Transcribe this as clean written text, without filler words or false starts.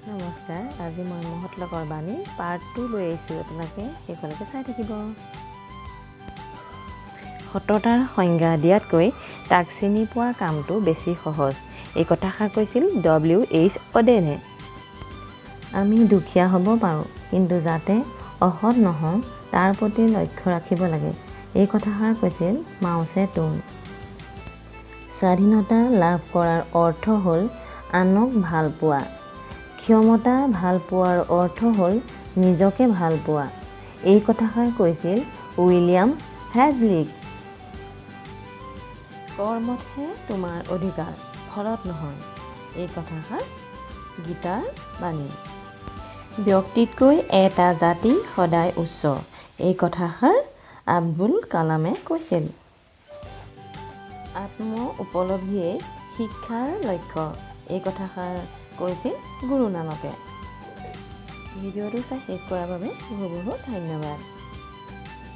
নমস্কাৰ, আজি মই মহৎলোকৰ বাণী পাৰ্ট 2 লৈ আহিছোঁ। আপোনালোকে শেষলৈকে চাই থাকিব। সততাৰ সংজ্ঞা দিয়াতকৈ তাক চিনি পোৱাৰ কামটো বেছি সহজ, এই কথাষাৰ কৈছিল W.H. অডেনে। আমি দুখীয়া হ'ব পাৰোঁ, কিন্তু যাতে অসৎ নহওঁ তাৰ প্ৰতি লক্ষ্য ৰাখিব লাগে, এই কথাষাৰ কৈছিল মাও ছে তুং। স্বাধীনতা লাভ কৰাৰ অৰ্থ হ'ল আনক ভাল পোৱা। ক্ষমতা ভাল পোৱাৰ অৰ্থ হ'ল নিজকে ভাল পোৱা, এই কথাষাৰ কৈছিল উইলিয়াম হেজলিক। কৰ্মতহে তোমাৰ অধিকাৰ, ফলত নহয়, এই কথাষাৰ গীতাৰ বাণী। ব্যক্তিতকৈ এটা জাতি সদায় উচ্চ, এই কথাষাৰ আব্দুল কালামে কৈছিল। আত্ম উপলব্ধিয়েই শিক্ষাৰ লক্ষ্য, এই কথাষাৰ কৈছিল গুৰু নানকে। ভিডিঅ'টো চাই শেষ কৰাৰ বাবে বহুত বহুত ধন্যবাদ।